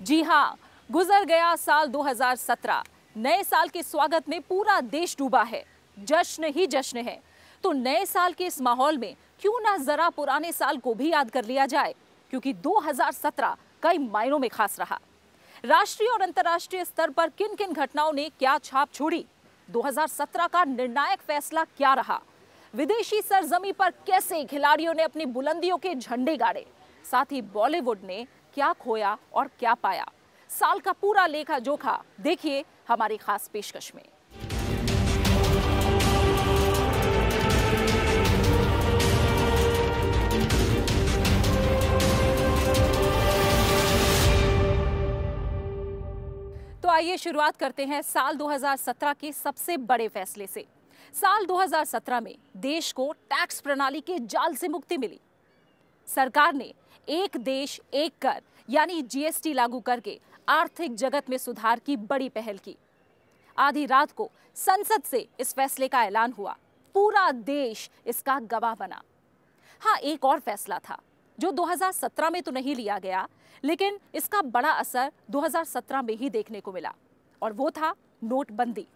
जी हाँ, गुजर गया साल 2017। नए साल के स्वागत में पूरा देश डूबा है। जश्न ही जश्न है। तो नए साल के इस माहौल में क्यों ना जरा पुराने साल को भी याद कर लिया जाए, क्योंकि 2017 कई मायनों में खास रहा। राष्ट्रीय और अंतर्राष्ट्रीय स्तर पर किन किन घटनाओं ने क्या छाप छोड़ी, 2017 का निर्णायक फैसला क्या रहा, विदेशी सरजमी पर कैसे खिलाड़ियों ने अपनी बुलंदियों के झंडे गाड़े, साथ ही बॉलीवुड ने क्या खोया और क्या पाया। साल का पूरा लेखा जोखा देखिए हमारी खास पेशकश में। तो आइए शुरुआत करते हैं साल 2017 के सबसे बड़े फैसले से। साल 2017 में देश को टैक्स प्रणाली के जाल से मुक्ति मिली। सरकार ने एक देश एक कर यानी जीएसटी लागू करके आर्थिक जगत में सुधार की बड़ी पहल की। आधी रात को संसद से इस फैसले का ऐलान हुआ। पूरा देश इसका गवाह बना। हाँ, एक और फैसला था जो 2017 में तो नहीं लिया गया, लेकिन इसका बड़ा असर 2017 में ही देखने को मिला, और वो था नोटबंदी।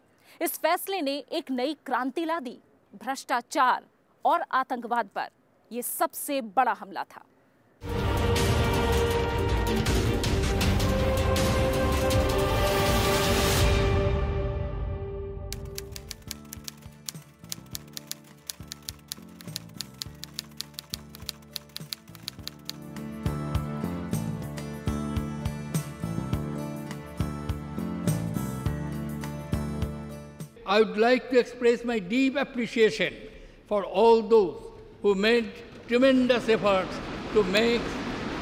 इस फैसले ने एक नई क्रांति ला दी। भ्रष्टाचार और आतंकवाद पर यह सबसे बड़ा हमला था। I would like to express my deep appreciation for all those who made tremendous efforts to make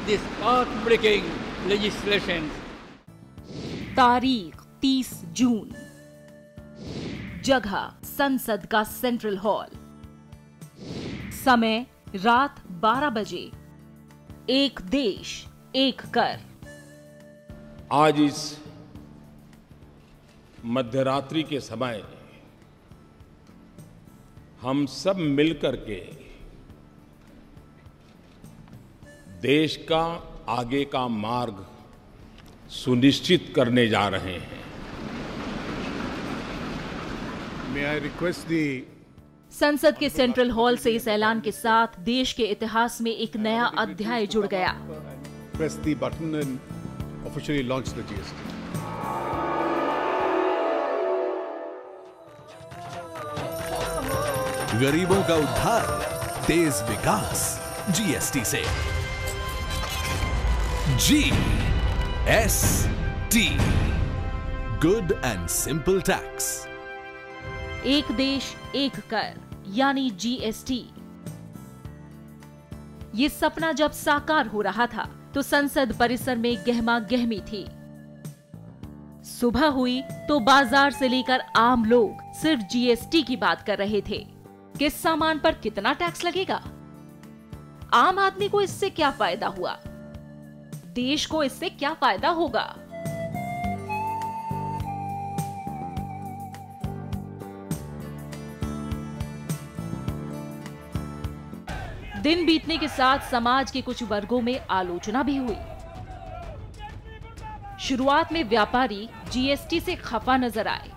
this path-breaking legislation. तारीख 30 जून, जगह संसद का सेंट्रल हॉल, समय रात 12 बजे। एक देश एक कर। आज इस मध्यरात्रि के समय हम सब मिलकर के देश का आगे का मार्ग सुनिश्चित करने जा रहे हैं। May I request the संसद के सेंट्रल हॉल से इस ऐलान के साथ देश के इतिहास में एक नया अध्याय जुड़ गया। press the button and officially launch the GST. गरीबों का उद्धार, तेज विकास, जीएसटी से। GST, good and simple tax. एक देश एक कर यानी जीएसटी। ये सपना जब साकार हो रहा था तो संसद परिसर में गहमा गहमी थी। सुबह हुई तो बाजार से लेकर आम लोग सिर्फ जीएसटी की बात कर रहे थे। किस सामान पर कितना टैक्स लगेगा, आम आदमी को इससे क्या फायदा हुआ, देश को इससे क्या फायदा होगा। दिन बीतने के साथ समाज के कुछ वर्गों में आलोचना भी हुई। शुरुआत में व्यापारी जीएसटी से खफा नजर आए।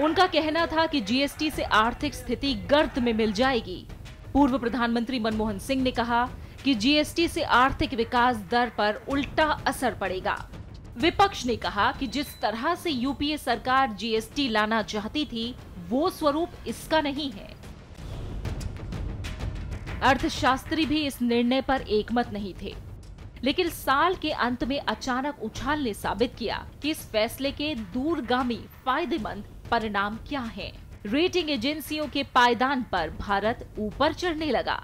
उनका कहना था कि जीएसटी से आर्थिक स्थिति गर्त में मिल जाएगी। पूर्व प्रधानमंत्री मनमोहन सिंह ने कहा कि जीएसटी से आर्थिक विकास दर पर उल्टा असर पड़ेगा। विपक्ष ने कहा कि जिस तरह से यूपीए सरकार जीएसटी लाना चाहती थी, वो स्वरूप इसका नहीं है। अर्थशास्त्री भी इस निर्णय पर एकमत नहीं थे, लेकिन साल के अंत में अचानक उछाल ने साबित किया कि इस फैसले के दूरगामी फायदेमंद परिणाम क्या हैं। रेटिंग एजेंसियों के पायदान पर भारत ऊपर चढ़ने लगा।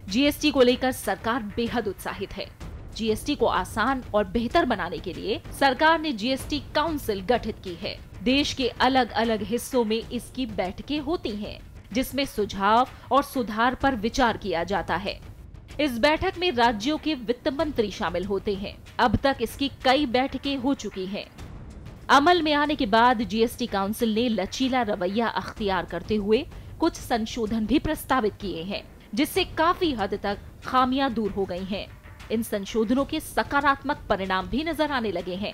जीएसटी को लेकर सरकार बेहद उत्साहित है। जीएसटी को आसान और बेहतर बनाने के लिए सरकार ने जीएसटी काउंसिल गठित की है। देश के अलग अलग हिस्सों में इसकी बैठकें होती हैं, जिसमें सुझाव और सुधार पर विचार किया जाता है। इस बैठक में राज्यों के वित्त मंत्री शामिल होते हैं। अब तक इसकी कई बैठकें हो चुकी हैं। अमल में आने के बाद जीएसटी काउंसिल ने लचीला रवैया अख्तियार करते हुए कुछ संशोधन भी प्रस्तावित किए हैं, जिससे काफी हद तक खामियां दूर हो गई हैं। इन संशोधनों के सकारात्मक परिणाम भी नजर आने लगे हैं।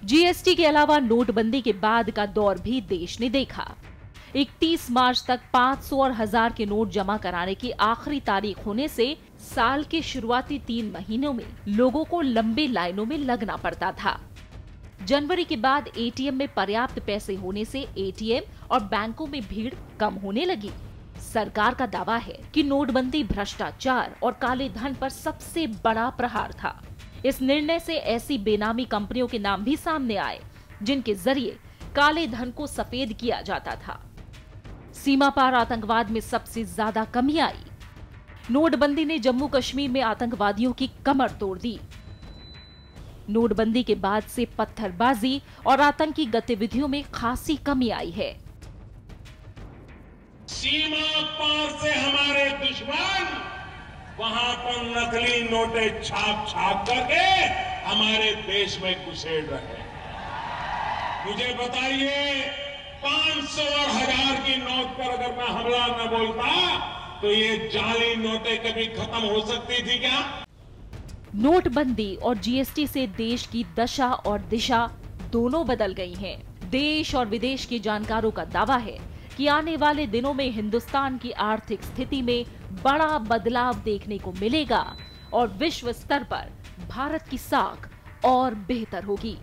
जीएसटी के अलावा नोटबंदी के बाद का दौर भी देश ने देखा। 31 मार्च तक 500 और 1000 के नोट जमा कराने की आखिरी तारीख होने से साल के शुरुआती 3 महीनों में लोगों को लंबी लाइनों में लगना पड़ता था। जनवरी के बाद एटीएम में पर्याप्त पैसे होने से एटीएम और बैंकों में भीड़ कम होने लगी। सरकार का दावा है कि नोटबंदी भ्रष्टाचार और काले धन पर सबसे बड़ा प्रहार था। इस निर्णय से ऐसी बेनामी कंपनियों के नाम भी सामने आए जिनके जरिए काले धन को सफेद किया जाता था। सीमा पार आतंकवाद में सबसे ज्यादा कमी आई। नोटबंदी ने जम्मू कश्मीर में आतंकवादियों की कमर तोड़ दी। नोटबंदी के बाद से पत्थरबाजी और आतंकी गतिविधियों में खासी कमी आई है। सीमा पार से हमारे दुश्मन वहां पर नकली नोटें छाप करके हमारे देश में घुसेड़ रहे हैं। मुझे बताइए, 500 और 1000 की नोट पर अगर मैं हमला न बोलता तो ये जाली नोटें कभी खत्म हो सकती थी क्या? नोटबंदी और जीएसटी से देश की दशा और दिशा दोनों बदल गई हैं। देश और विदेश के जानकारों का दावा है कि आने वाले दिनों में हिंदुस्तान की आर्थिक स्थिति में बड़ा बदलाव देखने को मिलेगा और विश्व स्तर पर भारत की साख और बेहतर होगी।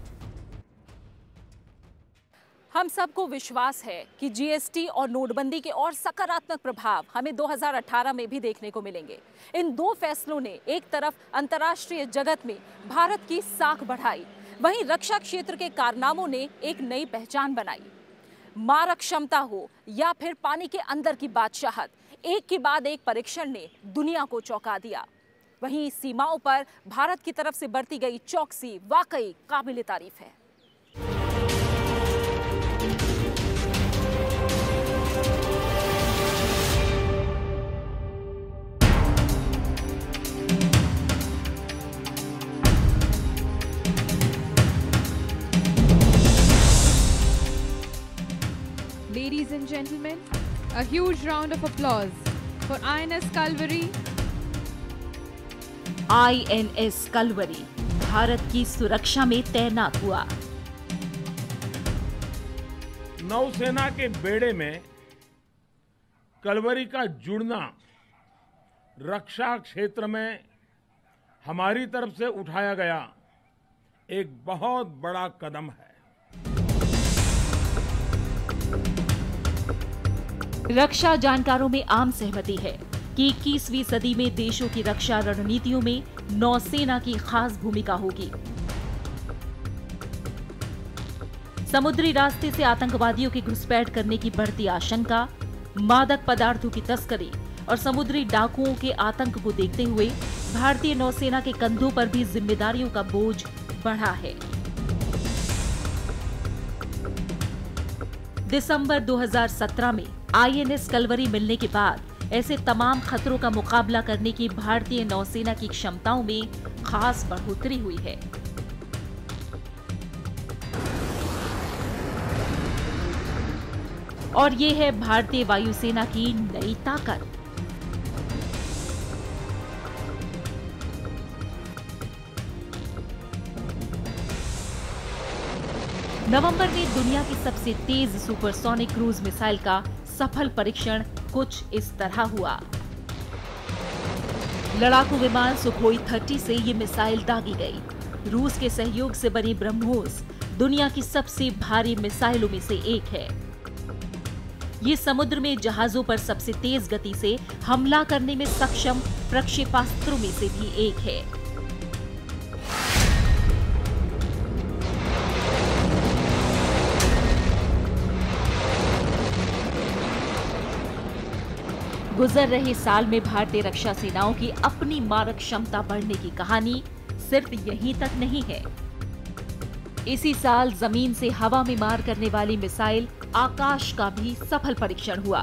हम सबको विश्वास है कि जीएसटी और नोटबंदी के और सकारात्मक प्रभाव हमें 2018 में भी देखने को मिलेंगे। इन दो फैसलों ने एक तरफ अंतर्राष्ट्रीय जगत में भारत की साख बढ़ाई, वहीं रक्षा क्षेत्र के कारनामों ने एक नई पहचान बनाई। मारक क्षमता हो या फिर पानी के अंदर की बादशाहत, एक के बाद एक परीक्षण ने दुनिया को चौंका दिया। वहीं सीमाओं पर भारत की तरफ से बरती गई चौकसी वाकई काबिले तारीफ है। Ladies and gentlemen, a huge round of applause for INS Kalvari. INS Kalvari Bharat की सुरक्षा में तैनात हुआ। नौसेना के बेड़े में कलवरी का जुड़ना रक्षा क्षेत्र में हमारी तरफ से उठाया गया एक बहुत बड़ा कदम है। रक्षा जानकारों में आम सहमति है कि 21वीं सदी में देशों की रक्षा रणनीतियों में नौसेना की खास भूमिका होगी। समुद्री रास्ते से आतंकवादियों की घुसपैठ करने की बढ़ती आशंका, मादक पदार्थों की तस्करी और समुद्री डाकुओं के आतंक को देखते हुए भारतीय नौसेना के कंधों पर भी जिम्मेदारियों का बोझ बढ़ा है। दिसंबर 2017 में INS कलवरी मिलने के बाद ऐसे तमाम खतरों का मुकाबला करने की भारतीय नौसेना की क्षमताओं में खास बढ़ोतरी हुई है। और ये है भारतीय वायुसेना की नई ताकत। नवंबर में दुनिया की सबसे तेज सुपरसोनिक क्रूज मिसाइल का सफल परीक्षण कुछ इस तरह हुआ। लड़ाकू विमान सुखोई 30 से ये मिसाइल दागी गई। रूस के सहयोग से बनी ब्रह्मोस दुनिया की सबसे भारी मिसाइलों में से एक है। ये समुद्र में जहाजों पर सबसे तेज गति से हमला करने में सक्षम प्रक्षेपास्त्रों में से भी एक है। गुजर रहे साल में भारतीय रक्षा सेनाओं की अपनी मारक क्षमता बढ़ने की कहानी सिर्फ यहीं तक नहीं है। इसी साल जमीन से हवा में मार करने वाली मिसाइल आकाश का भी सफल परीक्षण हुआ।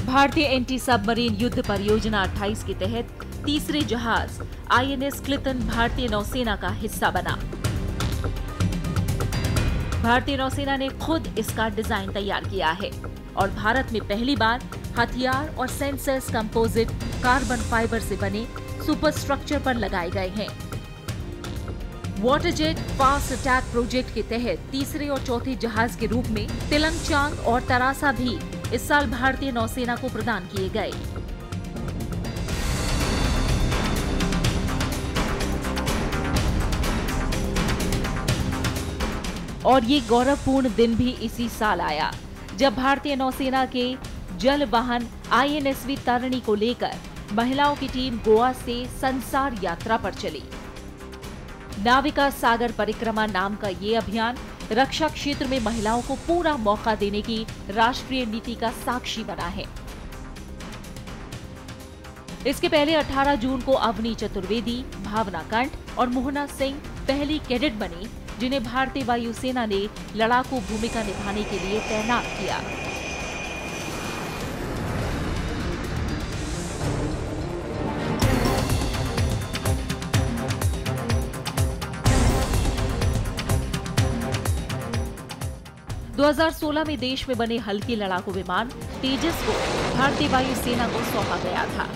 भारतीय एंटी सबमरीन युद्ध परियोजना 28 के तहत तीसरे जहाज INS क्लिंटन भारतीय नौसेना का हिस्सा बना। भारतीय नौसेना ने खुद इसका डिजाइन तैयार किया है और भारत में पहली बार हथियार और सेंसर्स कंपोजिट कार्बन फाइबर से बने सुपर स्ट्रक्चर पर लगाए गए हैं। वाटरजेट फास्ट अटैक प्रोजेक्ट के तहत तीसरे और चौथे जहाज के रूप में तिलंगचांग और तरासा भी इस साल भारतीय नौसेना को प्रदान किए गए। और ये गौरवपूर्ण दिन भी इसी साल आया जब भारतीय नौसेना के जल वाहन INSV तारिणी को लेकर महिलाओं की टीम गोवा से संसार यात्रा पर चली। नाविका सागर परिक्रमा नाम का ये अभियान रक्षा क्षेत्र में महिलाओं को पूरा मौका देने की राष्ट्रीय नीति का साक्षी बना है। इसके पहले 18 जून को अवनी चतुर्वेदी, भावना कंठ और मोहना सिंह पहली कैडेट बनी जिन्हें भारतीय वायुसेना ने लड़ाकू भूमिका निभाने के लिए तैनात किया। – 2016 में देश में बने हल्के लड़ाकू विमान तेजस को भारतीय वायुसेना को सौंपा गया था।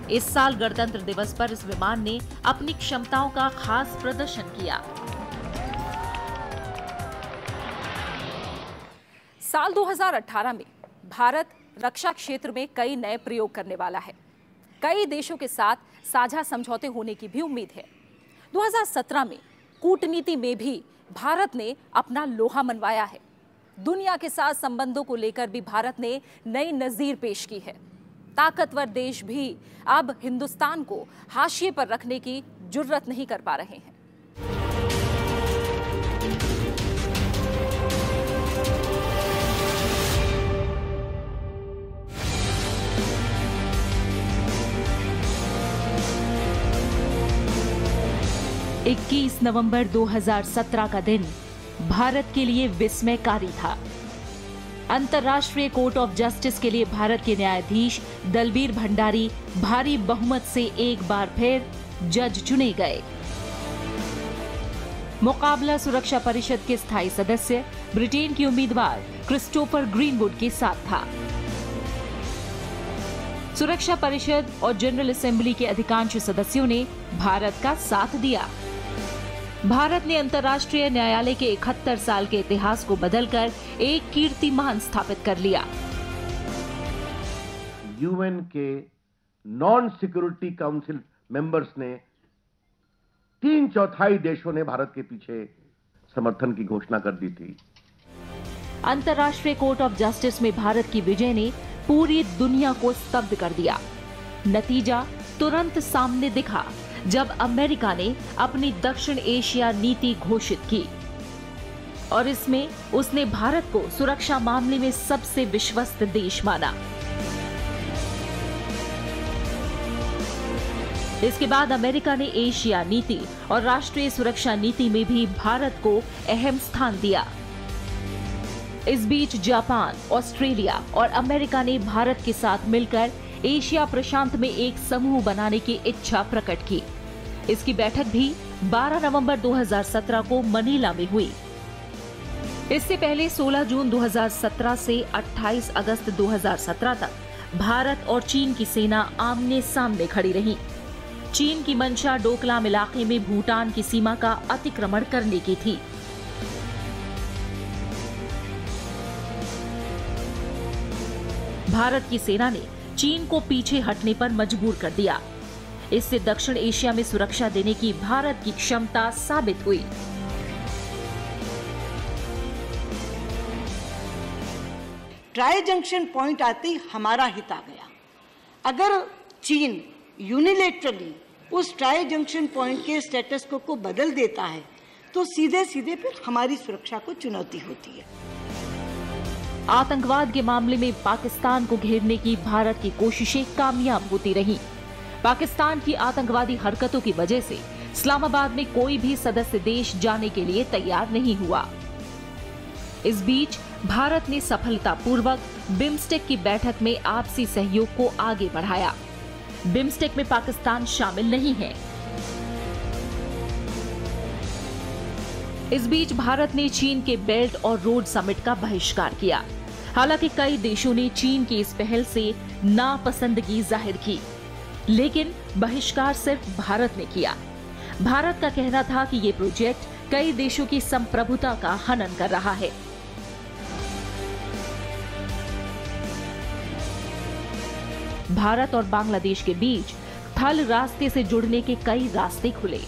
इस साल गणतंत्र दिवस पर इस विमान ने अपनी क्षमताओं का खास प्रदर्शन किया। साल 2018 में भारत रक्षा क्षेत्र में कई नए प्रयोग करने वाला है। कई देशों के साथ साझा समझौते होने की भी उम्मीद है। 2017 में कूटनीति में भी भारत ने अपना लोहा मनवाया है। दुनिया के साथ संबंधों को लेकर भी भारत ने नई नजीर पेश की है। ताकतवर देश भी अब हिंदुस्तान को हाशिए पर रखने की जुर्रत नहीं कर पा रहे हैं। इक्कीस नवंबर 2017 का दिन भारत के लिए विस्मयकारी था। अंतर्राष्ट्रीय कोर्ट ऑफ जस्टिस के लिए भारत के न्यायाधीश दलबीर भंडारी भारी बहुमत से एक बार फिर जज चुने गए। मुकाबला सुरक्षा परिषद के स्थायी सदस्य ब्रिटेन के उम्मीदवार क्रिस्टोफर ग्रीनवुड के साथ था। सुरक्षा परिषद और जनरल असेंबली के अधिकांश सदस्यों ने भारत का साथ दिया। भारत ने अंतर्राष्ट्रीय न्यायालय के 71 साल के इतिहास को बदलकर एक कीर्तिमान स्थापित कर लिया। यूएन के नॉन सिक्योरिटी काउंसिल मेंबर्स ने 3/4 देशों ने भारत के पीछे समर्थन की घोषणा कर दी थी। अंतर्राष्ट्रीय कोर्ट ऑफ जस्टिस में भारत की विजय ने पूरी दुनिया को स्तब्ध कर दिया। नतीजा तुरंत सामने दिखा जब अमेरिका ने अपनी दक्षिण एशिया नीति घोषित की और इसमें उसने भारत को सुरक्षा मामले में सबसे विश्वस्त देश माना। इसके बाद अमेरिका ने एशिया नीति और राष्ट्रीय सुरक्षा नीति में भी भारत को अहम स्थान दिया। इस बीच जापान, ऑस्ट्रेलिया और अमेरिका ने भारत के साथ मिलकर एशिया प्रशांत में एक समूह बनाने की इच्छा प्रकट की। इसकी बैठक भी 12 नवंबर 2017 को मनीला में हुई। इससे पहले 16 जून 2017 से 28 अगस्त 2017 तक भारत और चीन की सेना आमने सामने खड़ी रही। चीन की मंशा डोकलाम इलाके में भूटान की सीमा का अतिक्रमण करने की थी। भारत की सेना ने चीन को पीछे हटने पर मजबूर कर दिया। इससे दक्षिण एशिया में सुरक्षा देने की भारत की क्षमता साबित हुई। ट्राई जंक्शन पॉइंट आते ही हमारा हित आ गया। अगर चीन यूनिलेटरली उस ट्राई जंक्शन पॉइंट के स्टेटस को बदल देता है तो सीधे सीधे फिर हमारी सुरक्षा को चुनौती होती है। आतंकवाद के मामले में पाकिस्तान को घेरने की भारत की कोशिशें कामयाब होती रहीं। पाकिस्तान की आतंकवादी हरकतों की वजह से इस्लामाबाद में कोई भी सदस्य देश जाने के लिए तैयार नहीं हुआ। इस बीच भारत ने सफलतापूर्वक बिम्स्टेक की बैठक में आपसी सहयोग को आगे बढ़ाया। बिम्स्टेक में पाकिस्तान शामिल नहीं है। इस बीच भारत ने चीन के बेल्ट और रोड समिट का बहिष्कार किया। हालांकि कई देशों ने चीन की इस पहल से नापसंदगी जाहिर की, लेकिन बहिष्कार सिर्फ भारत ने किया। भारत का कहना था कि ये प्रोजेक्ट कई देशों की संप्रभुता का हनन कर रहा है। भारत और बांग्लादेश के बीच थल रास्ते से जुड़ने के कई रास्ते खुले।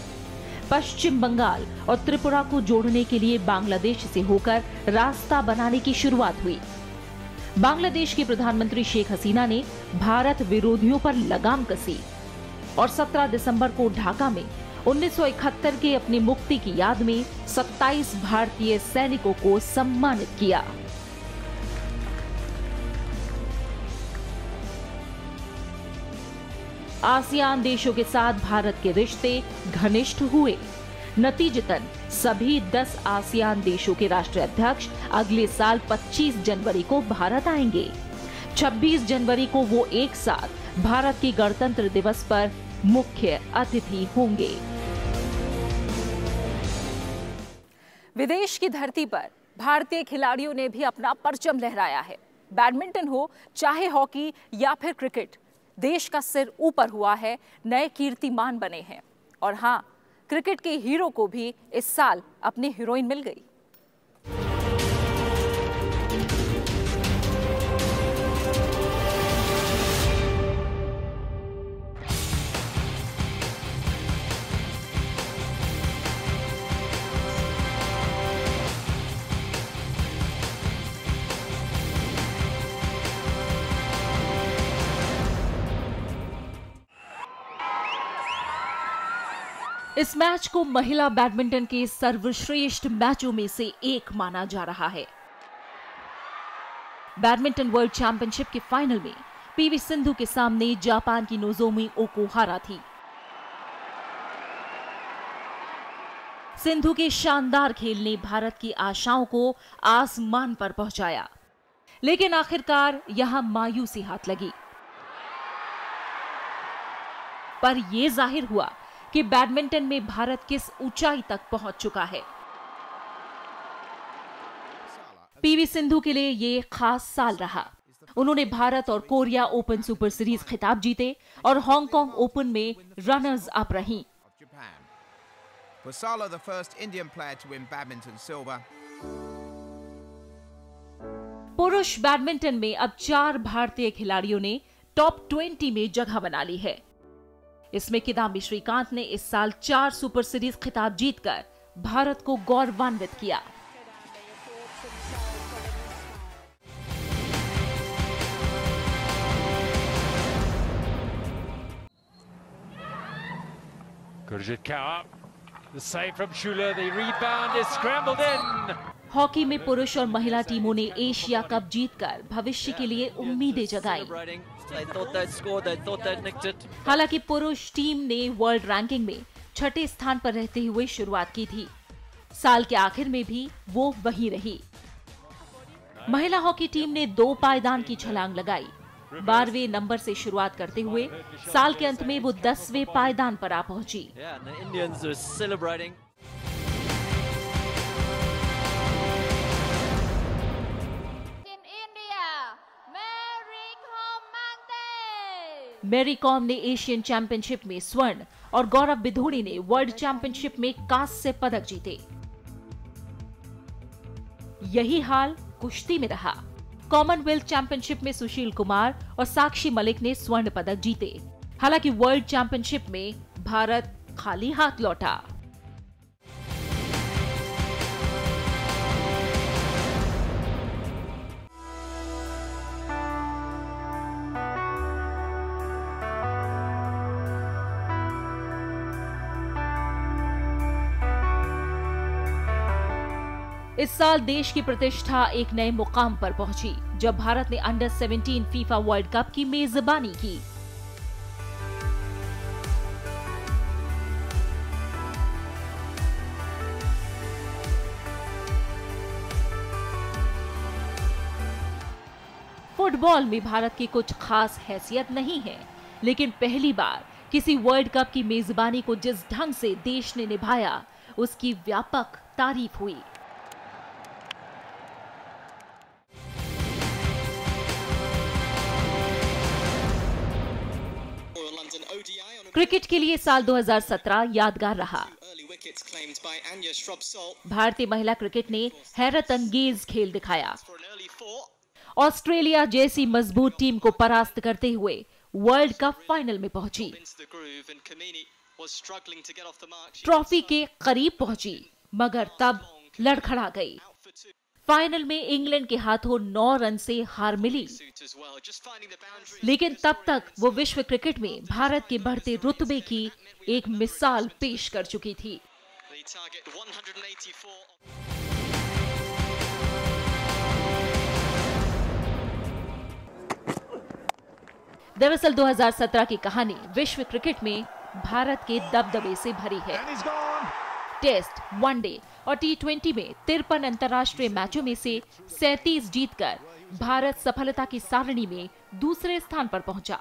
पश्चिम बंगाल और त्रिपुरा को जोड़ने के लिए बांग्लादेश से होकर रास्ता बनाने की शुरुआत हुई। बांग्लादेश की प्रधानमंत्री शेख हसीना ने भारत विरोधियों पर लगाम कसी और 17 दिसंबर को ढाका में 1971 के अपनी मुक्ति की याद में 27 भारतीय सैनिकों को सम्मानित किया। आसियान देशों के साथ भारत के रिश्ते घनिष्ठ हुए। नतीजतन सभी 10 आसियान देशों के राष्ट्राध्यक्ष अगले साल 25 जनवरी को भारत आएंगे। 26 जनवरी को वो एक साथ भारत के गणतंत्र दिवस पर मुख्य अतिथि होंगे। विदेश की धरती पर भारतीय खिलाड़ियों ने भी अपना परचम लहराया है। बैडमिंटन हो चाहे हॉकी या फिर क्रिकेट, देश का सिर ऊपर हुआ है, नए कीर्तिमान बने हैं। और हाँ, क्रिकेट के हीरो को भी इस साल अपनी हीरोइन मिल गई। इस मैच को महिला बैडमिंटन के सर्वश्रेष्ठ मैचों में से एक माना जा रहा है। बैडमिंटन वर्ल्ड चैंपियनशिप के फाइनल में पीवी सिंधु के सामने जापान की नोजोमी ओकुहारा थी। सिंधु के शानदार खेल ने भारत की आशाओं को आसमान पर पहुंचाया, लेकिन आखिरकार यहां मायूसी हाथ लगी। पर यह जाहिर हुआ कि बैडमिंटन में भारत किस ऊंचाई तक पहुंच चुका है। पीवी सिंधु के लिए ये खास साल रहा। उन्होंने भारत और कोरिया ओपन सुपर सीरीज खिताब जीते और हांगकांग ओपन में रनर्स अप रहीं। पुरुष बैडमिंटन में अब 4 भारतीय खिलाड़ियों ने टॉप 20 में जगह बना ली है। इसमें किदाम्बी श्रीकांत ने इस साल 4 सुपर सीरीज खिताब जीतकर भारत को गौरवान्वित किया। हॉकी में पुरुष और महिला टीमों ने एशिया कप जीतकर भविष्य के लिए उम्मीदें जगाई। हालांकि पुरुष टीम ने वर्ल्ड रैंकिंग में 6ठे स्थान पर रहते हुए शुरुआत की थी। साल के आखिर में भी वो वहीं रही। महिला हॉकी टीम ने 2 पायदान की छलांग लगाई। 12वें नंबर से शुरुआत करते हुए साल के अंत में वो 10वें पायदान पर आ पहुंची। मैरी कॉम ने एशियन चैंपियनशिप में स्वर्ण और गौरव बिधूड़ी ने वर्ल्ड चैंपियनशिप में कांस्य पदक जीते। यही हाल कुश्ती में रहा। कॉमनवेल्थ चैंपियनशिप में सुशील कुमार और साक्षी मलिक ने स्वर्ण पदक जीते। हालांकि वर्ल्ड चैंपियनशिप में भारत खाली हाथ लौटा। इस साल देश की प्रतिष्ठा एक नए मुकाम पर पहुंची जब भारत ने अंडर 17 फीफा वर्ल्ड कप की मेजबानी की। फुटबॉल में भारत की कुछ खास हैसियत नहीं है, लेकिन पहली बार किसी वर्ल्ड कप की मेजबानी को जिस ढंग से देश ने निभाया, उसकी व्यापक तारीफ हुई। क्रिकेट के लिए साल 2017 यादगार रहा। भारतीय महिला क्रिकेट ने हैरत अंगेज खेल दिखाया। ऑस्ट्रेलिया जैसी मजबूत टीम को परास्त करते हुए वर्ल्ड कप फाइनल में पहुंची। ट्रॉफी के करीब पहुंची, मगर तब लड़खड़ा गई। फाइनल में इंग्लैंड के हाथों 9 रन से हार मिली। लेकिन तब तक वो विश्व क्रिकेट में भारत के बढ़ते रुतबे की एक मिसाल पेश कर चुकी थी। दरअसल 2017 की कहानी विश्व क्रिकेट में भारत के दबदबे से भरी है। टेस्ट, वनडे और T20 में 53 अंतर्राष्ट्रीय मैचों में से 37 जीतकर भारत सफलता की सारणी में दूसरे स्थान पर पहुंचा।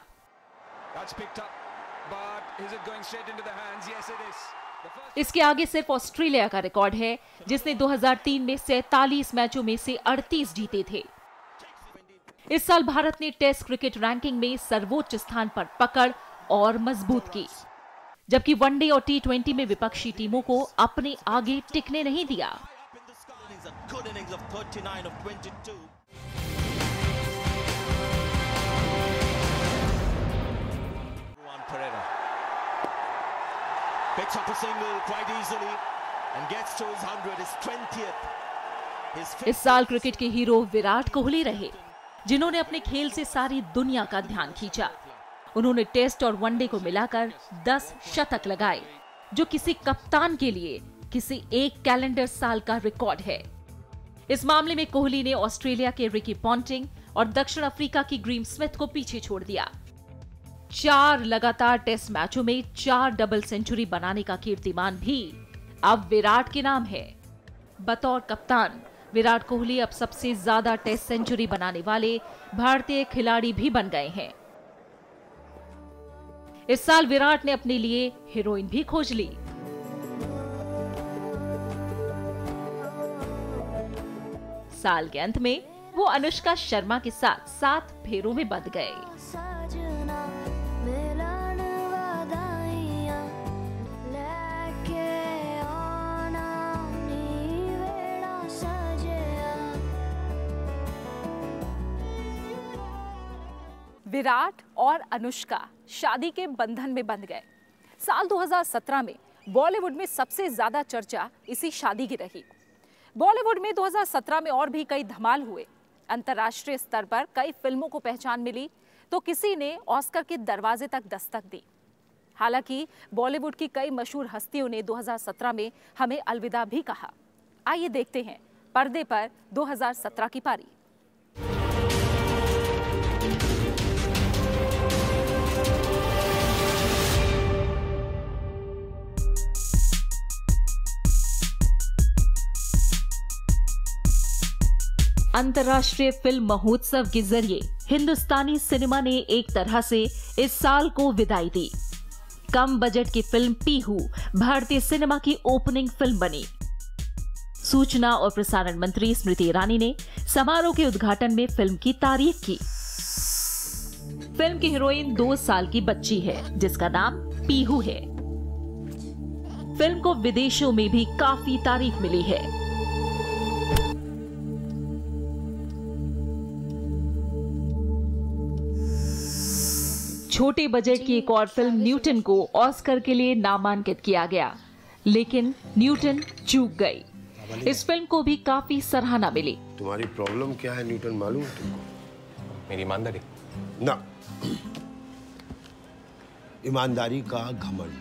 इसके आगे सिर्फ ऑस्ट्रेलिया का रिकॉर्ड है, जिसने 2003 में 47 मैचों में से 38 जीते थे। इस साल भारत ने टेस्ट क्रिकेट रैंकिंग में सर्वोच्च स्थान पर पकड़ और मजबूत की, जबकि वनडे और T20 में विपक्षी टीमों को अपने आगे टिकने नहीं दिया। इस साल क्रिकेट के हीरो विराट कोहली रहे, जिन्होंने अपने खेल से सारी दुनिया का ध्यान खींचा। उन्होंने टेस्ट और वनडे को मिलाकर 10 शतक लगाए, जो किसी कप्तान के लिए किसी एक कैलेंडर साल का रिकॉर्ड है। इस मामले में कोहली ने ऑस्ट्रेलिया के रिकी पॉन्टिंग और दक्षिण अफ्रीका की ग्रीम स्मिथ को पीछे छोड़ दिया। 4 लगातार टेस्ट मैचों में 4 डबल सेंचुरी बनाने का कीर्तिमान भी अब विराट के नाम है। बतौर कप्तान विराट कोहली अब सबसे ज्यादा टेस्ट सेंचुरी बनाने वाले भारतीय खिलाड़ी भी बन गए हैं। इस साल विराट ने अपने लिए हीरोइन भी खोज ली। साल के अंत में वो अनुष्का शर्मा के साथ 7 फेरों में बंध गए। विराट और अनुष्का शादी के बंधन में बंध गए। साल 2017 में बॉलीवुड में सबसे ज्यादा चर्चा इसी शादी की रही। बॉलीवुड में 2017 में और भी कई धमाल हुए। अंतर्राष्ट्रीय स्तर पर कई फिल्मों को पहचान मिली, तो किसी ने ऑस्कर के दरवाजे तक दस्तक दी। हालांकि बॉलीवुड की कई मशहूर हस्तियों ने 2017 में हमें अलविदा भी कहा। आइए देखते हैं पर्दे पर 2017 की पारी। अंतर्राष्ट्रीय फिल्म महोत्सव के जरिए हिंदुस्तानी सिनेमा ने एक तरह से इस साल को विदाई दी। कम बजट की फिल्म पीहू भारतीय सिनेमा की ओपनिंग फिल्म बनी। सूचना और प्रसारण मंत्री स्मृति ईरानी ने समारोह के उद्घाटन में फिल्म की तारीफ की। फिल्म की हीरोइन 2 साल की बच्ची है, जिसका नाम पीहू है। फिल्म को विदेशों में भी काफी तारीफ मिली है। छोटे बजट की एक और फिल्म न्यूटन को ऑस्कर के लिए नामांकित किया गया, लेकिन न्यूटन चूक गई। इस फिल्म को भी काफी सराहना मिली। तुम्हारी प्रॉब्लम क्या है न्यूटन, मालूम है तुमको? मेरी ईमानदारी ना, ईमानदारी का घमंड।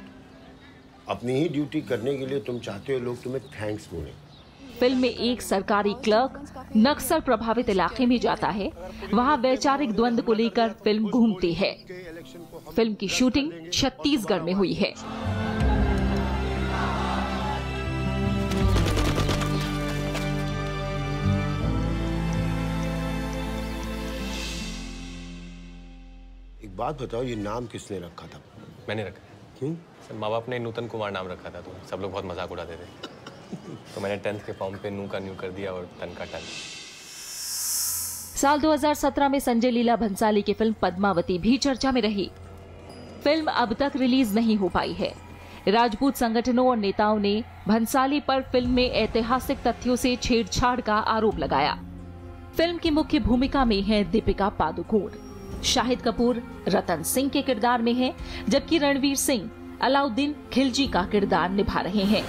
अपनी ही ड्यूटी करने के लिए तुम चाहते हो लोग तुम्हें थैंक्स बोले। फिल्म में एक सरकारी क्लर्क नक्सल प्रभावित इलाके में जाता है। वहां वैचारिक द्वंद्व को लेकर फिल्म घूमती है। फिल्म की शूटिंग छत्तीसगढ़ में हुई है। बात बताओ, ये नाम किसने रखा था? मैंने रखा। क्यों? सर माँ बाप ने नूतन कुमार नाम रखा था, तो सब लोग बहुत मजाक उड़ाते थे। तो मैंने 10th के फॉर्म पे नू का न्यू कर दिया और तन का टन। साल 2017 में संजय लीला भंसाली की फिल्म पद्मावती भी चर्चा में रही। फिल्म अब तक रिलीज नहीं हो पाई है। राजपूत संगठनों और नेताओं ने भंसाली पर फिल्म में ऐतिहासिक तथ्यों से छेड़छाड़ का आरोप लगाया। फिल्म की मुख्य भूमिका में है दीपिका पादुकोण, शाहिद कपूर रतन सिंह के किरदार में है, जबकि रणवीर सिंह अलाउद्दीन खिलजी का किरदार निभा रहे हैं।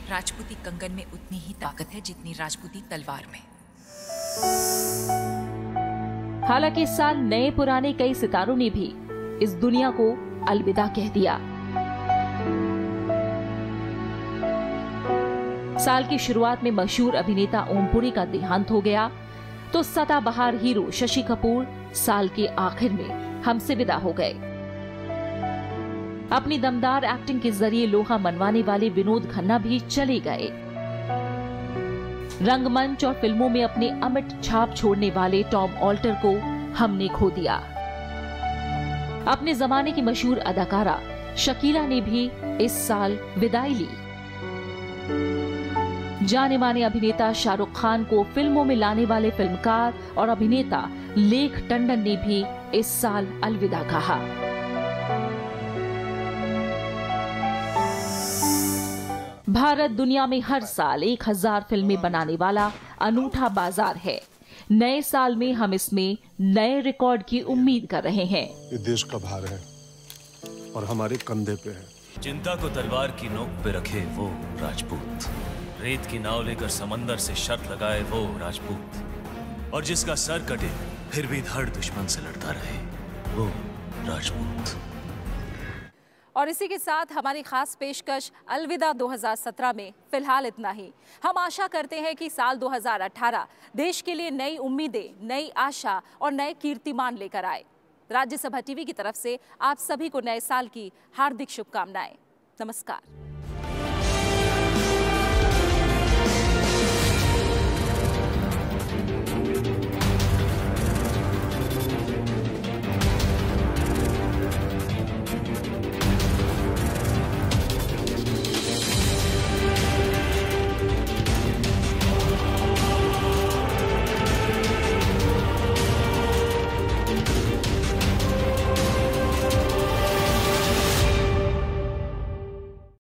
राजपूती कंगन में उतनी ही ताकत है जितनी राजपूती तलवार में। हालांकि इस साल नए पुराने कई सितारों ने भी इस दुनिया को अलविदा कह दिया। साल की शुरुआत में मशहूर अभिनेता ओमपुरी का देहांत हो गया, तो सदाबहार हीरो शशि कपूर साल के आखिर में हमसे विदा हो गए। अपनी दमदार एक्टिंग के जरिए लोहा मनवाने वाले विनोद खन्ना भी चले गए। रंगमंच और फिल्मों में अपनी अमिट छाप छोड़ने वाले टॉम ऑल्टर को हमने खो दिया। अपने जमाने की मशहूर अदाकारा शकीला ने भी इस साल विदाई ली। जाने माने अभिनेता शाहरुख खान को फिल्मों में लाने वाले फिल्मकार और अभिनेता लेख टंडन ने भी इस साल अलविदा कहा। भारत दुनिया में हर साल 1000 फिल्में बनाने वाला अनूठा बाजार है। नए साल में हम इसमें नए रिकॉर्ड की उम्मीद कर रहे हैं। ये देश का भार है और हमारे कंधे पे है। चिंता को तलवार की नोक पे रखे वो राजपूत, रेत की नाव लेकर समंदर से शर्त लगाए वो राजपूत, और जिसका सर कटे फिर भी धड़ दुश्मन से लड़ता रहे वो राजपूत। और इसी के साथ हमारी खास पेशकश अलविदा 2017 में फिलहाल इतना ही। हम आशा करते हैं कि साल 2018 देश के लिए नई उम्मीदें, नई आशा और नए कीर्तिमान लेकर आए। राज्यसभा टीवी की तरफ से आप सभी को नए साल की हार्दिक शुभकामनाएं। नमस्कार।